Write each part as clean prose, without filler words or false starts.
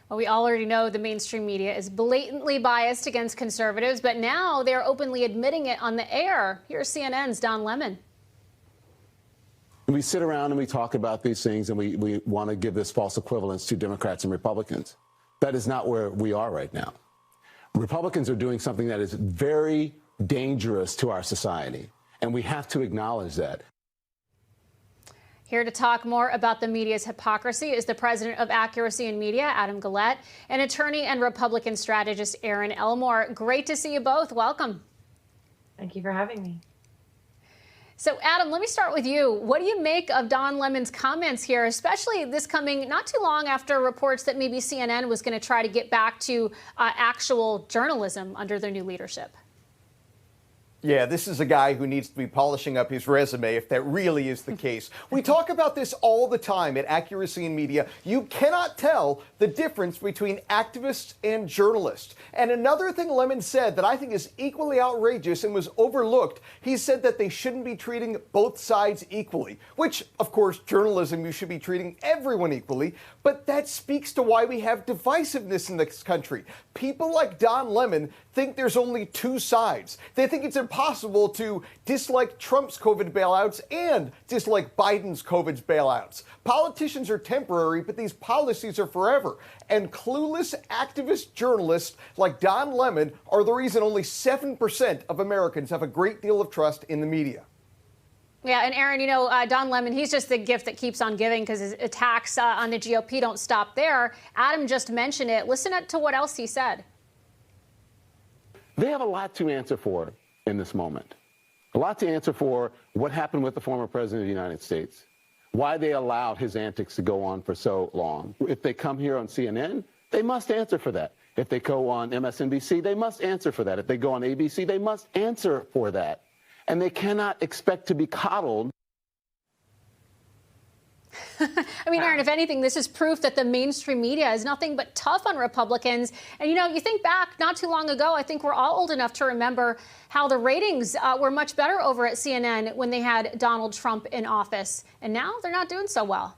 Well, we already know the mainstream media is blatantly biased against conservatives, but now they're openly admitting it on the air. Here's CNN's Don Lemon. We sit around and we talk about these things and we want to give this false equivalence to Democrats and Republicans. That is not where we are right now. Republicans are doing something that is very dangerous to our society, and we have to acknowledge that. Here to talk more about the media's hypocrisy is the president of Accuracy in Media, Adam Guillette, and attorney and Republican strategist Erin Elmore. Great to see you both. Welcome. Thank you for having me. So, Adam, let me start with you. What do you make of Don Lemon's comments here, especially this coming not too long after reports that maybe CNN was going to try to get back to actual journalism under their new leadership? Yeah, this is a guy who needs to be polishing up his resume if that really is the case. We talk about this all the time at Accuracy in Media. You cannot tell the difference between activists and journalists. And another thing Lemon said that I think is equally outrageous and was overlooked, he said that they shouldn't be treating both sides equally, which, of course, journalism, you should be treating everyone equally. But that speaks to why we have divisiveness in this country. People like Don Lemon think there's only two sides. They think it's impossible to dislike Trump's COVID bailouts and dislike Biden's COVID bailouts. Politicians are temporary, but these policies are forever. And clueless activist journalists like Don Lemon are the reason only 7% of Americans have a great deal of trust in the media. Yeah, and Erin, you know, Don Lemon, he's just the gift that keeps on giving because his attacks on the GOP don't stop there. Adam just mentioned it. Listen to what else he said. They have a lot to answer for in this moment. A lot to answer for what happened with the former president of the United States, why they allowed his antics to go on for so long. If they come here on CNN, they must answer for that. If they go on MSNBC, they must answer for that. If they go on ABC, they must answer for that. And they cannot expect to be coddled. I mean, Erin, if anything, this is proof that the mainstream media is nothing but tough on Republicans. And, you know, you think back not too long ago, I think we're all old enough to remember how the ratings were much better over at CNN when they had Donald Trump in office. And now they're not doing so well.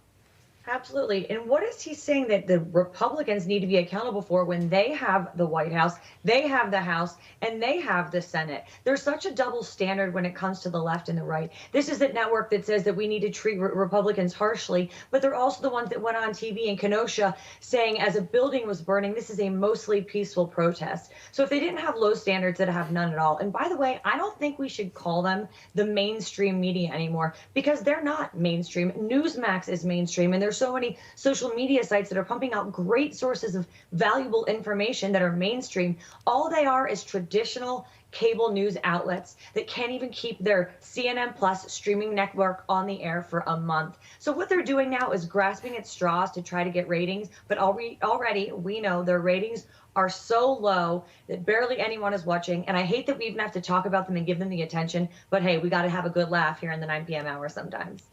Absolutely. And what is he saying that the Republicans need to be accountable for when they have the White House, they have the House, and they have the Senate? There's such a double standard when it comes to the left and the right. This is a network that says that we need to treat Republicans harshly, but they're also the ones that went on TV in Kenosha saying as a building was burning, this is a mostly peaceful protest. So if they didn't have low standards, they'd have none at all. And by the way, I don't think we should call them the mainstream media anymore because they're not mainstream. Newsmax is mainstream, and there's so many social media sites that are pumping out great sources of valuable information that are mainstream. All they are is traditional cable news outlets that can't even keep their CNN Plus streaming network on the air for a month. So what they're doing now is grasping at straws to try to get ratings, but already we know their ratings are so low that barely anyone is watching. And I hate that we even have to talk about them and give them the attention. But hey, we got to have a good laugh here in the 9 p.m. hour sometimes.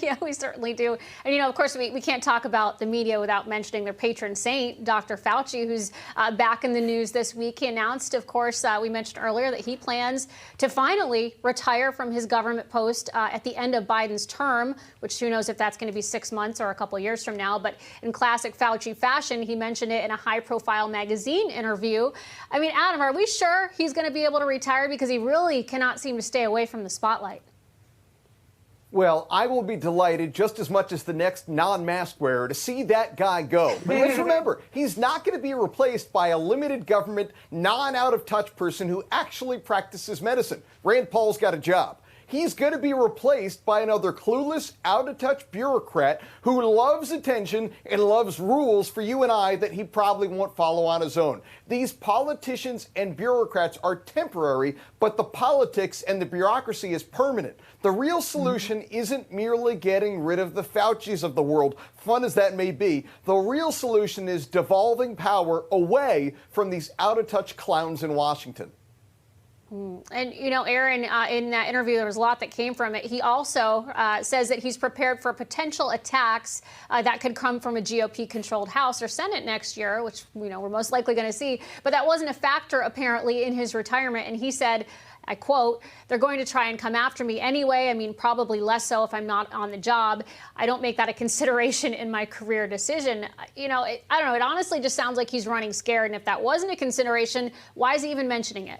Yeah, we certainly do. And, you know, of course, we can't talk about the media without mentioning their patron saint, Dr. Fauci, who's back in the news this week. He announced, of course, we mentioned earlier that he plans to finally retire from his government post at the end of Biden's term, which who knows if that's going to be 6 months or a couple years from now. But in classic Fauci fashion, he mentioned it in a high-profile magazine interview. I mean, Adam, are we sure he's going to be able to retire because he really cannot seem to stay away from the spotlight? Well, I will be delighted just as much as the next non-mask wearer to see that guy go. But let's remember, he's not going to be replaced by a limited government, non-out-of-touch person who actually practices medicine. Rand Paul's got a job. He's going to be replaced by another clueless, out-of-touch bureaucrat who loves attention and loves rules for you and I that he probably won't follow on his own. These politicians and bureaucrats are temporary, but the politics and the bureaucracy is permanent. The real solution isn't merely getting rid of the Faucis of the world, fun as that may be. The real solution is devolving power away from these out-of-touch clowns in Washington. And, you know, Erin, in that interview, there was a lot that came from it. He also says that he's prepared for potential attacks that could come from a GOP-controlled House or Senate next year, which, you know, we're most likely going to see. But that wasn't a factor, apparently, in his retirement. And he said, I quote, "They're going to try and come after me anyway. I mean, probably less so if I'm not on the job. I don't make that a consideration in my career decision." You know, I don't know. It honestly just sounds like he's running scared. And if that wasn't a consideration, why is he even mentioning it?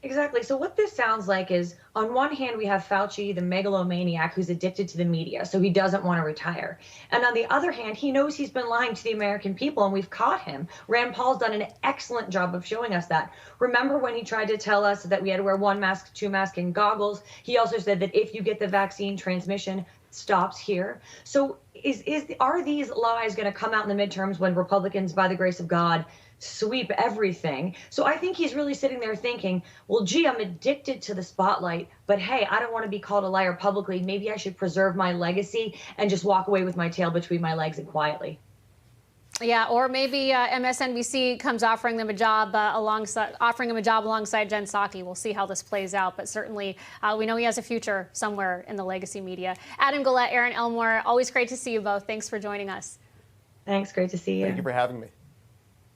Exactly. So what this sounds like is, on one hand, we have Fauci, the megalomaniac who's addicted to the media, so he doesn't want to retire. And on the other hand, he knows he's been lying to the American people, and we've caught him. Rand Paul's done an excellent job of showing us that. Remember when he tried to tell us that we had to wear 1 mask, 2 masks, and goggles? He also said that if you get the vaccine, transmission stops here. So are these lies going to come out in the midterms when Republicans, by the grace of God, sweep everything? So I think he's really sitting there thinking, well, gee, I'm addicted to the spotlight, but hey, I don't want to be called a liar publicly. Maybe I should preserve my legacy and just walk away with my tail between my legs and quietly. Yeah, or maybe MSNBC comes offering him a job alongside Jen Psaki. We'll see how this plays out, but certainly we know he has a future somewhere in the legacy media. Adam Guillette, Aaron Elmore, always great to see you both. Thanks for joining us. Thanks, great to see you. Thank you for having me.